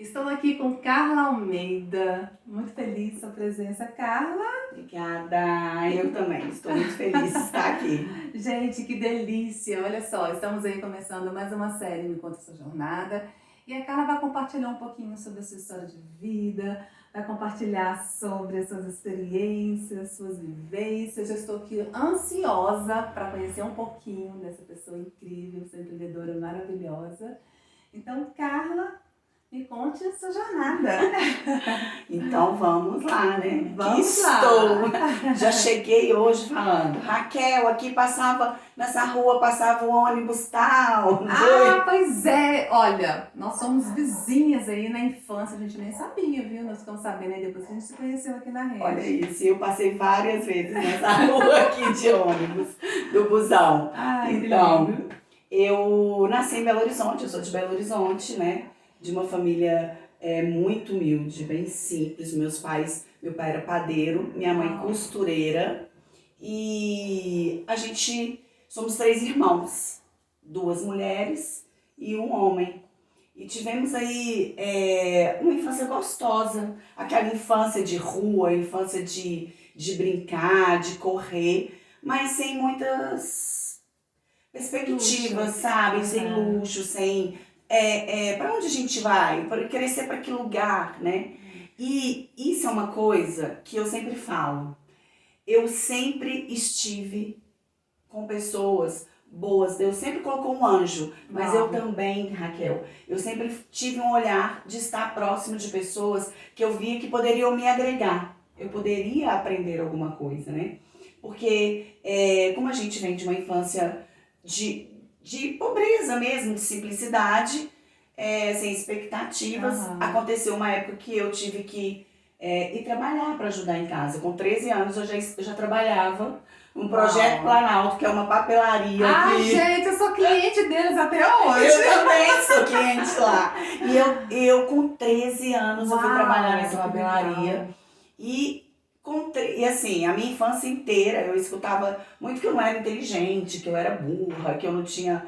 Estou aqui com Carla Almeida. Muito feliz com sua presença, Carla. Obrigada, eu também estou muito feliz de estar aqui. Gente, que delícia! Olha só, estamos aí começando mais uma série Me Conta Sua Jornada. E a Carla vai compartilhar um pouquinho sobre a sua história de vida, vai compartilhar sobre as suas experiências, suas vivências. Eu estou aqui ansiosa para conhecer um pouquinho dessa pessoa incrível, essa empreendedora maravilhosa. Então, Carla, me conte a sua jornada. Então vamos lá, né? Vamos aqui estou. Já cheguei hoje falando, Raquel, aqui nessa rua passava o ônibus tal. Ah, pois é. Olha, nós somos vizinhas aí na infância, a gente nem sabia, viu? Nós ficamos sabendo aí depois que a gente se conheceu aqui na rede. Olha isso, eu passei várias vezes nessa rua aqui de ônibus, do busão. Ai, Então, eu nasci em Belo Horizonte, eu sou de Belo Horizonte, né? De uma família muito humilde, bem simples. Meu pai era padeiro, minha mãe costureira. E somos 3 irmãos, 2 mulheres e um homem. E tivemos aí uma infância gostosa, aquela infância de rua, infância de brincar, de correr, mas sem muitas perspectivas, luxo, sabe? Sem luxo, sem... para onde a gente vai? Para crescer para que lugar, né? E isso é uma coisa que eu sempre falo. Eu sempre estive com pessoas boas. Deus sempre colocou um anjo. Mas eu também, Raquel, eu sempre tive um olhar de estar próximo de pessoas que eu via que poderiam me agregar. Eu poderia aprender alguma coisa, né? Porque como a gente vem de uma infância de pobreza mesmo, de simplicidade, sem expectativas. Aconteceu uma época que eu tive que ir trabalhar para ajudar em casa. Com 13 anos eu já trabalhava no Projeto Planalto, que é uma papelaria. Gente, eu sou cliente deles até hoje. Eu também sou cliente lá. E eu com 13 anos eu fui trabalhar nessa papelaria. E assim, a minha infância inteira eu escutava muito que eu não era inteligente, que eu era burra, que eu não tinha...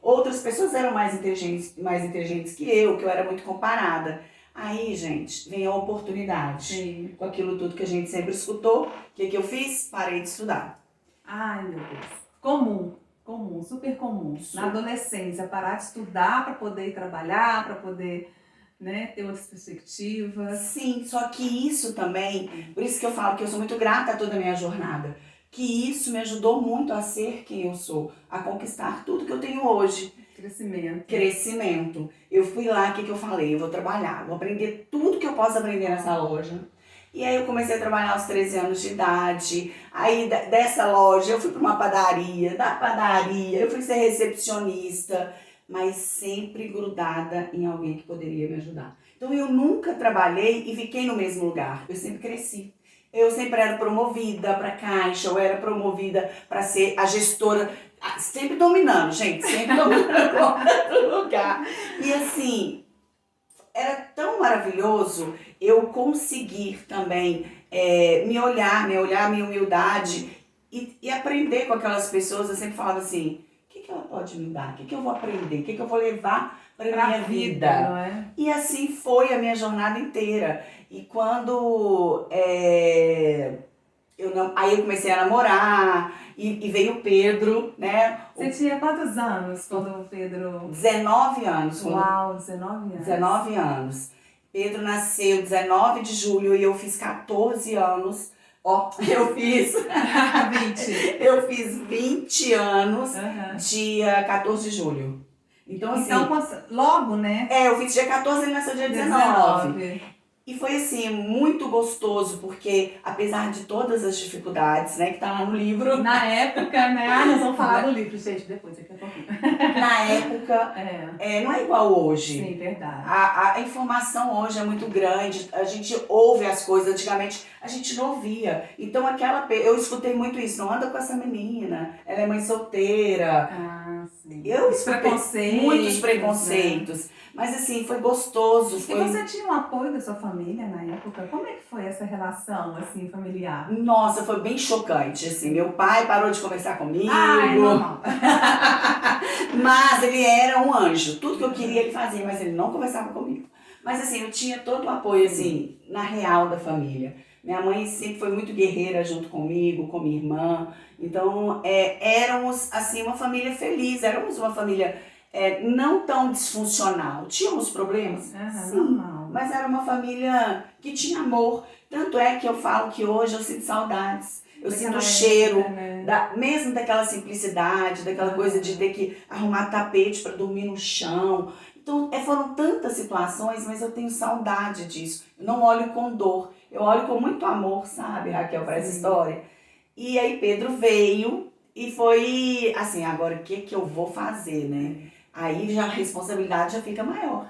outras pessoas eram mais inteligentes que eu era muito comparada. Aí, gente, vem a oportunidade. Sim. Com aquilo tudo que a gente sempre escutou. O que eu fiz? Parei de estudar. Ai, meu Deus. Comum, super comum. Na adolescência, parar de estudar para poder ir trabalhar, para poder... né, ter outras perspectivas. Sim, só que isso também, por isso que eu falo que eu sou muito grata a toda a minha jornada, que isso me ajudou muito a ser quem eu sou, a conquistar tudo que eu tenho hoje. Crescimento. Eu fui lá, o que eu falei? Eu vou trabalhar, vou aprender tudo que eu posso aprender nessa loja. E aí eu comecei a trabalhar aos 13 anos de idade, aí dessa loja eu fui para uma padaria, da padaria eu fui ser recepcionista, mas sempre grudada em alguém que poderia me ajudar. Então eu nunca trabalhei e fiquei no mesmo lugar, eu sempre cresci. Eu sempre era promovida para caixa, eu era promovida para ser a gestora, sempre dominando, gente, sempre dominando outro lugar. E assim, era tão maravilhoso eu conseguir também me olhar, minha humildade e aprender com aquelas pessoas. Eu sempre falava assim, o que ela pode me dar? O que eu vou aprender? O que eu vou levar para minha vida? Não é? E assim foi a minha jornada inteira. E quando aí eu comecei a namorar e veio o Pedro, né? Você tinha quantos anos quando o Pedro... 19 anos. Uau, 19 anos. 19 anos. Pedro nasceu 19 de julho e eu fiz 14 anos. Eu fiz 20. Eu fiz 20 anos dia 14 de julho. Então, assim... logo, né? Eu fiz dia 14 e ele nasceu dia 19. E foi, assim, muito gostoso, porque apesar de todas as dificuldades, né, que tá lá no livro... Na época, né? Nós vamos falar do livro, gente, depois, daqui a pouquinho. Na época, não é igual hoje. Sim, verdade. A informação hoje é muito grande, a gente ouve as coisas, antigamente a gente não ouvia. Então eu escutei muito isso, não anda com essa menina, ela é mãe solteira. Ah, sim. assim? Muitos preconceitos. Né? Mas assim, foi gostoso. E você tinha o apoio da sua família na época? Como é que foi essa relação, assim, familiar? Nossa, foi bem chocante, assim. Meu pai parou de conversar comigo. Ah, é normal. Mas ele era um anjo. Tudo que eu queria ele fazia, mas ele não conversava comigo. Mas assim, eu tinha todo o apoio, assim, na real da família. Minha mãe sempre foi muito guerreira junto comigo, com minha irmã. Então, éramos, assim, uma família feliz. Éramos uma família não tão disfuncional. Tínhamos problemas? Sim. Normal. Mas era uma família que tinha amor. Tanto é que eu falo que hoje eu sinto saudades. Eu sinto o cheiro, né? Mesmo daquela simplicidade, daquela coisa de ter que arrumar tapete para dormir no chão. Então, foram tantas situações, mas eu tenho saudade disso. Eu não olho com dor, eu olho com muito amor, sabe, Raquel, para essa história. E aí Pedro veio e foi assim, agora o que eu vou fazer, né? Aí já a responsabilidade já fica maior.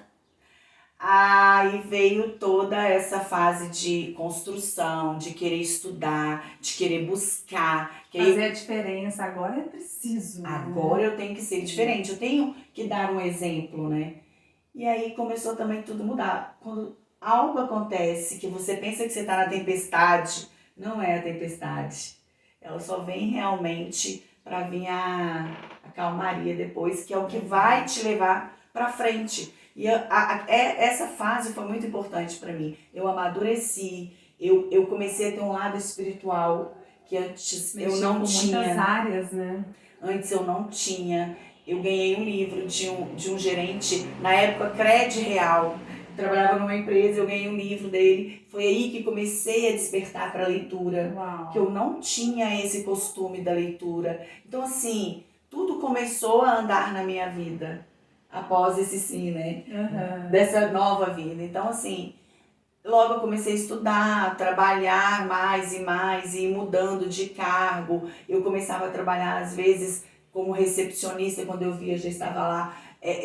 Aí veio toda essa fase de construção, de querer estudar, de querer buscar. Fazer a diferença, agora é preciso. Agora eu tenho que ser diferente, eu tenho que dar um exemplo, né? E aí começou também tudo mudar. Quando algo acontece que você pensa que você está na tempestade, não é a tempestade. Ela só vem realmente para vir a calmaria depois, que é o que vai te levar para frente. E essa fase foi muito importante para mim. Eu amadureci, eu comecei a ter um lado espiritual que antes eu não tinha. Muitas áreas, né? Antes eu não tinha. Eu ganhei um livro de um gerente, na época Cred Real. Trabalhava numa empresa, eu ganhei um livro dele. Foi aí que comecei a despertar para a leitura. Uau. Que eu não tinha esse costume da leitura. Então, assim, tudo começou a andar na minha vida. Após esse sim, né? Dessa nova vida. Então, assim, logo eu comecei a estudar, a trabalhar mais e mais, e ir mudando de cargo. Eu começava a trabalhar, às vezes, como recepcionista, quando eu via, já estava lá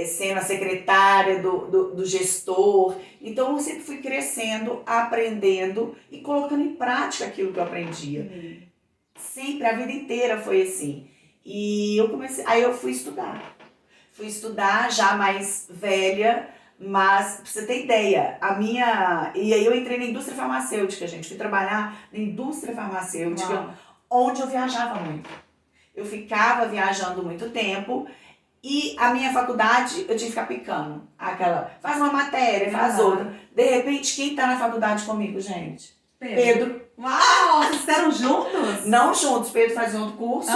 sendo a secretária do gestor. Então, eu sempre fui crescendo, aprendendo e colocando em prática aquilo que eu aprendia. Sempre, a vida inteira foi assim. E aí eu fui estudar. Fui estudar já mais velha, mas pra você ter ideia, e aí eu entrei na indústria farmacêutica, gente. Fui trabalhar na indústria farmacêutica, onde eu viajava muito. Eu ficava viajando muito tempo e a minha faculdade eu tinha que ficar picando. Faz uma matéria, faz outra. De repente, quem tá na faculdade comigo, gente? Pedro. Uau! Vocês eram juntos? Não juntos, Pedro fazia outro curso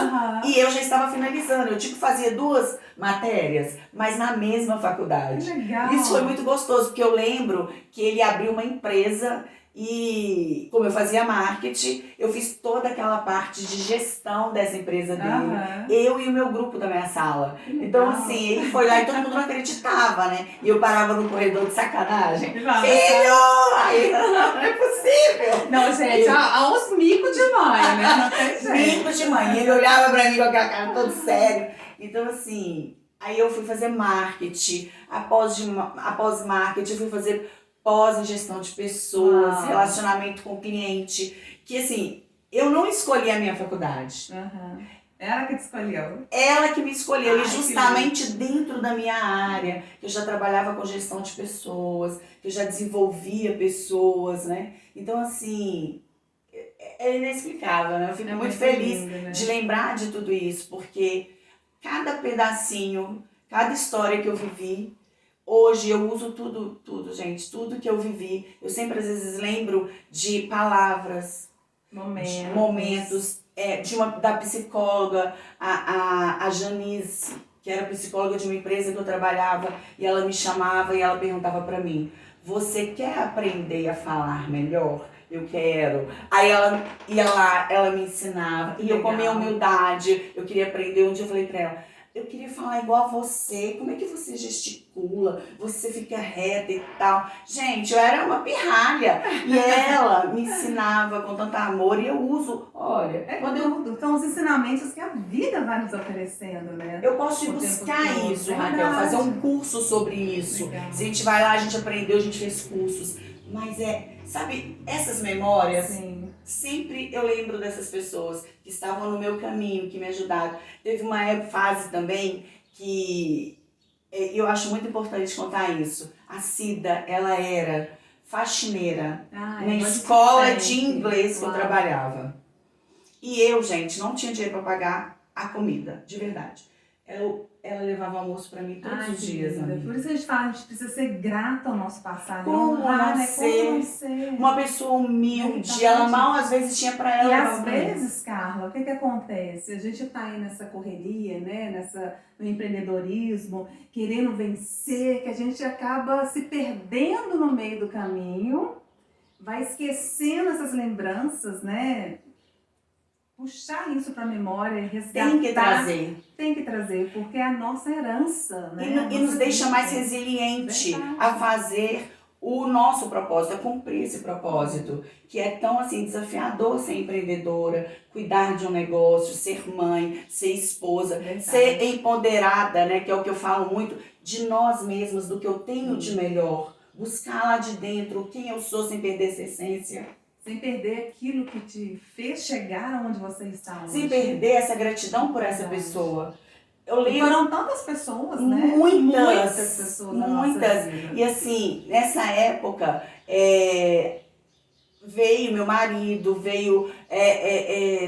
e eu já estava finalizando. Eu fazia 2 matérias, mas na mesma faculdade. Que legal! Isso foi muito gostoso, porque eu lembro que ele abriu uma empresa e, como eu fazia marketing, eu fiz toda aquela parte de gestão dessa empresa dele. Eu e o meu grupo da minha sala. Então, assim, ele foi lá e todo mundo não acreditava, né? E eu parava no corredor de sacanagem. Filho! Aí, não é possível! Não, gente, há uns micos de mãe, né? Não tem jeito. Micos de mãe. Ele olhava pra mim com aquela cara todo sério. Então, assim, aí eu fui fazer marketing. Após marketing, eu fui fazer pós em gestão de pessoas, relacionamento com o cliente. Que, assim, eu não escolhi a minha faculdade. Ela que te escolheu. Ela que me escolheu, e justamente dentro da minha área, que eu já trabalhava com gestão de pessoas, que eu já desenvolvia pessoas, né? Então, assim, é inexplicável, né? Eu fico muito feliz lindo, né? De lembrar de tudo isso, porque cada pedacinho, cada história que eu vivi, hoje eu uso tudo, gente, tudo que eu vivi. Eu sempre, às vezes, lembro de palavras, momentos da psicóloga, a Janice, que era psicóloga de uma empresa que eu trabalhava, e ela me chamava e ela perguntava pra mim: você quer aprender a falar melhor? Eu quero. Aí ela ia lá, ela me ensinava, e eu com a minha humildade, eu queria aprender. Um dia eu falei pra ela: eu queria falar igual a você, como é que você gesticula, você fica reta e tal. Gente, eu era uma pirralha. E ela me ensinava com tanto amor, e eu uso, olha... São os ensinamentos que a vida vai nos oferecendo, né? Eu posso ir buscar isso, Raquel, fazer um curso sobre isso. Se a gente vai lá, a gente aprendeu, a gente fez cursos. Mas sabe, essas memórias... Sim. Sempre eu lembro dessas pessoas que estavam no meu caminho, que me ajudaram. Teve uma fase também que eu acho muito importante contar isso. A Cida, ela era faxineira na escola de inglês que eu trabalhava. E eu, gente, não tinha dinheiro para pagar a comida, de verdade. Ela levava almoço para mim todos os dias, amiga. Por isso que a gente fala, a gente precisa ser grata ao nosso passado. Como não ser uma pessoa humilde, ela mal às vezes tinha para ela. E às vezes, Carla, o que acontece? A gente tá aí nessa correria, né? No empreendedorismo, querendo vencer, que a gente acaba se perdendo no meio do caminho, vai esquecendo essas lembranças, né? Puxar isso para a memória e resgatar. Tem que trazer, porque é a nossa herança, né? E nos deixa mais resiliente a fazer o nosso propósito, a cumprir esse propósito, que é tão assim desafiador ser empreendedora, cuidar de um negócio, ser mãe, ser esposa, ser empoderada, né? Que é o que eu falo muito, de nós mesmos, do que eu tenho de melhor. Buscar lá de dentro quem eu sou sem perder essa essência. Sem perder aquilo que te fez chegar onde você está hoje. Sem perder essa gratidão por essa pessoa. E foram tantas pessoas, né? Muitas pessoas na nossa vida. E assim, nessa época, veio meu marido, veio...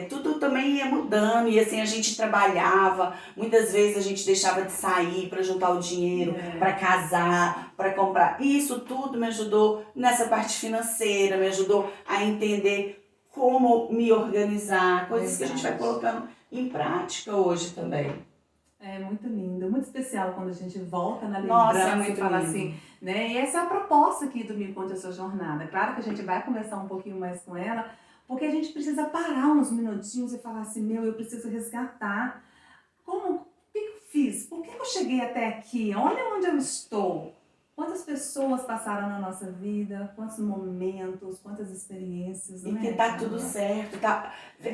tudo também ia mudando. E assim, a gente trabalhava. Muitas vezes a gente deixava de sair para juntar o dinheiro, para casar, para comprar. E isso tudo me ajudou nessa parte financeira, me ajudou a entender como me organizar. Coisas que a gente vai colocando em prática hoje também. É muito lindo, muito especial quando a gente volta na lembrança e fala assim, né? E essa é a proposta aqui do Me Conte a Sua Jornada. Claro que a gente vai conversar um pouquinho mais com ela, porque a gente precisa parar uns minutinhos e falar assim, eu preciso resgatar. O que eu fiz? Por que eu cheguei até aqui? Olha onde eu estou. Quantas pessoas passaram na nossa vida, quantos momentos, quantas experiências. E que tá tudo certo.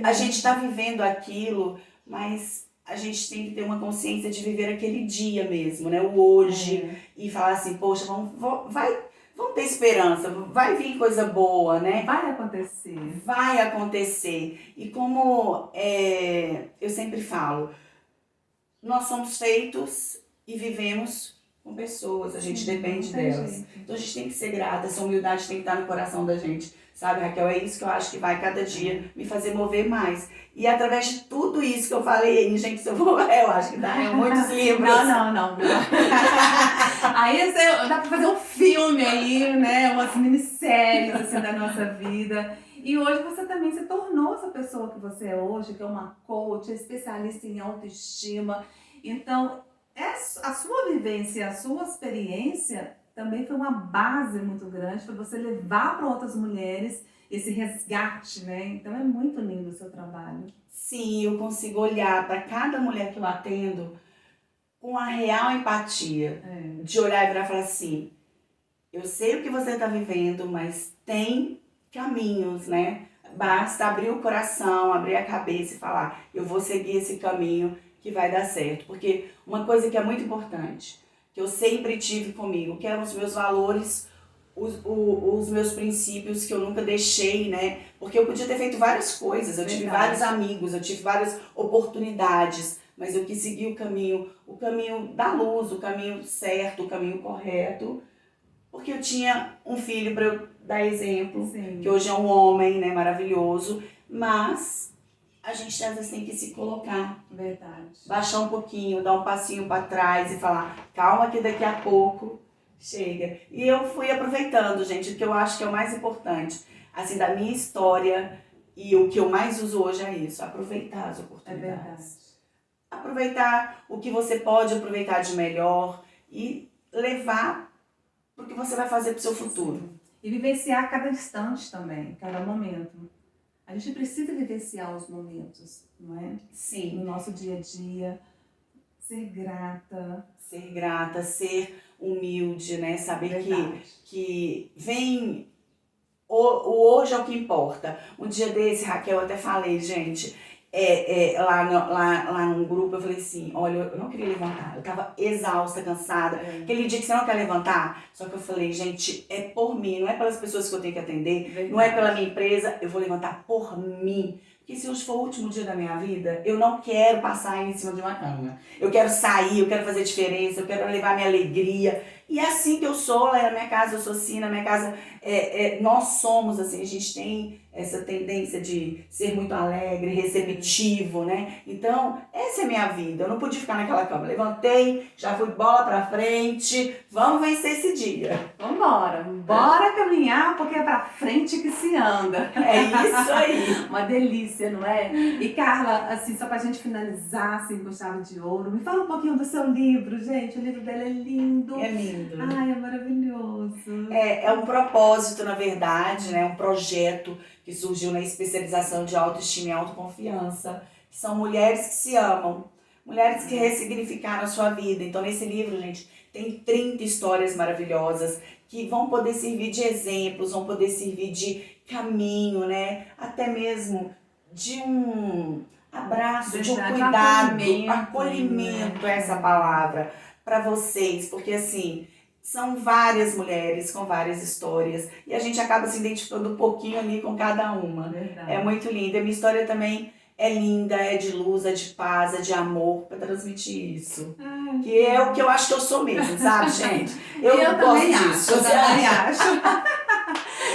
A gente tá vivendo aquilo, mas... a gente tem que ter uma consciência de viver aquele dia mesmo, né? O hoje. E falar assim, poxa, vamos ter esperança, vai vir coisa boa, né? Vai acontecer. Vai acontecer. E como eu sempre falo, nós somos feitos e vivemos com pessoas, a gente depende delas. Então a gente tem que ser grata, essa humildade tem que estar no coração da gente. Sabe, Raquel, é isso que eu acho que vai cada dia me fazer mover mais. E através de tudo isso que eu falei, gente, eu acho que dá muitos livros. Não. Aí dá pra fazer um filme aí, né? Umas minisséries assim, da nossa vida. E hoje você também se tornou essa pessoa que você é hoje, que é uma coach, especialista em autoestima. Então, a sua vivência, a sua experiência também foi uma base muito grande para você levar para outras mulheres esse resgate, né? Então é muito lindo o seu trabalho. Sim, eu consigo olhar para cada mulher que eu atendo com a real empatia. De olhar e virar e falar assim, eu sei o que você está vivendo, mas tem caminhos, né? Basta abrir o coração, abrir a cabeça e falar, eu vou seguir esse caminho que vai dar certo. Porque uma coisa que é muito importante, que eu sempre tive comigo, que eram os meus valores, os meus princípios que eu nunca deixei, né? Porque eu podia ter feito várias coisas, eu tive vários amigos, eu tive várias oportunidades, mas eu quis seguir o caminho da luz, o caminho certo, o caminho correto, porque eu tinha um filho para eu dar exemplo, que hoje é um homem, né, maravilhoso, mas a gente às vezes tem que se colocar. Verdade. Baixar um pouquinho, dar um passinho para trás e falar, calma que daqui a pouco chega. E eu fui aproveitando, gente, o que eu acho que é o mais importante, assim, da minha história, e o que eu mais uso hoje é isso, aproveitar as oportunidades. É verdade. Aproveitar o que você pode aproveitar de melhor e levar para o que você vai fazer para o seu futuro. E vivenciar cada instante também, cada momento. A gente precisa vivenciar os momentos, não é? Sim. No nosso dia a dia. Ser grata. Ser grata, ser humilde, né? Saber que vem... O hoje é o que importa. Um dia desse, Raquel, eu até falei, gente... lá num grupo, eu falei assim, olha, eu não queria levantar, eu tava exausta, cansada, aquele dia que você não quer levantar, só que eu falei, gente, é por mim, não é pelas pessoas que eu tenho que atender, não é pela minha empresa, eu vou levantar por mim, que se hoje for o último dia da minha vida, eu não quero passar em cima de uma cama. Eu quero sair, eu quero fazer diferença, eu quero levar minha alegria. E é assim que eu sou, lá na minha casa eu sou assim, na minha casa nós somos assim, a gente tem essa tendência de ser muito alegre, receptivo, né? Então, essa é a minha vida. Eu não podia ficar naquela cama. Levantei, já fui bola pra frente, vamos vencer esse dia. Vambora, bora caminhar, porque é pra frente que se anda. É isso aí. Uma delícia, não é? E Carla, assim, só pra gente finalizar, assim, com chave de ouro, me fala um pouquinho do seu livro, gente. O livro dela é lindo. É lindo. Ai, é maravilhoso. É um propósito, na verdade, né? Um projeto que surgiu na especialização de autoestima e autoconfiança, que são mulheres que se amam, mulheres que ressignificaram a sua vida. Então, nesse livro, gente, tem 30 histórias maravilhosas que vão poder servir de exemplos, vão poder servir de caminho, né? Até mesmo de um abraço, de um cuidado, acolhimento, essa palavra, para vocês, porque assim, são várias mulheres com várias histórias e a gente acaba se identificando um pouquinho ali com cada uma. Verdade. É muito linda. A minha história também é linda, é de luz, é de paz, é de amor, para transmitir isso. Que é o que eu acho que eu sou mesmo, sabe, gente? Eu gosto disso. Eu também acho.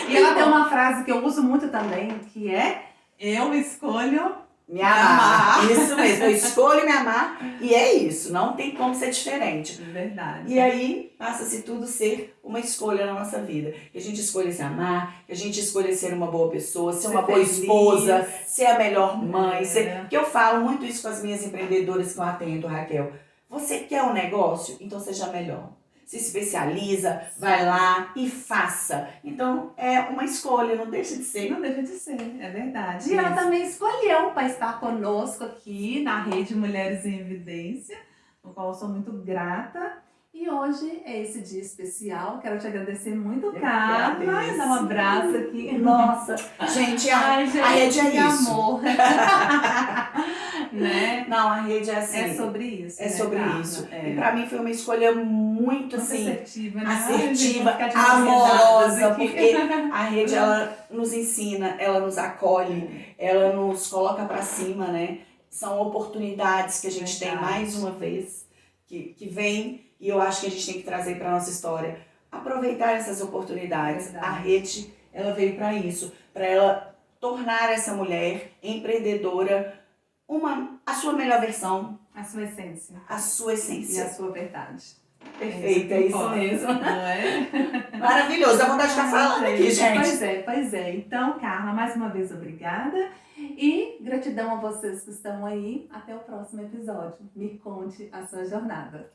E ela tem uma frase que eu uso muito também, que é: eu escolho me amar. Isso mesmo, eu escolho me amar e é isso, não tem como ser diferente. Verdade. E aí passa-se tudo ser uma escolha na nossa vida. Que a gente escolha se amar, que a gente escolha ser uma boa pessoa, ser uma boa esposa, ser a melhor mãe. Que eu falo muito isso com as minhas empreendedoras que eu atendo, Raquel. Você quer um negócio? Então seja melhor. Se especializa, vai lá e faça. Então, é uma escolha, não deixa de ser. Não deixa de ser, é verdade. E ela também escolheu para estar conosco aqui na Rede Mulheres em Evidência, no qual eu sou muito grata. E hoje é esse dia especial. Quero te agradecer muito, Carla. Dar um abraço aqui. Nossa, gente, a rede é isso. Amor. Né? Não, a rede é assim. É sobre isso. É sobre Carla? isso. É. E pra mim foi uma escolha muito assim, assertiva, né? assertiva, amorosa, porque a rede ela nos ensina, ela nos acolhe, ela nos coloca pra cima, né? São oportunidades que a gente tem mais uma vez, que vem, e eu acho que a gente tem que trazer pra nossa história. Aproveitar essas oportunidades. A rede, ela veio pra isso, pra ela tornar essa mulher empreendedora a sua melhor versão. A sua essência. A sua essência. E a sua verdade. Perfeito, é isso mesmo. Não é? Maravilhoso, dá vontade de estar falando aqui, gente. Pois é. Então, Carla, mais uma vez, obrigada. E gratidão a vocês que estão aí. Até o próximo episódio. Me conte a sua jornada.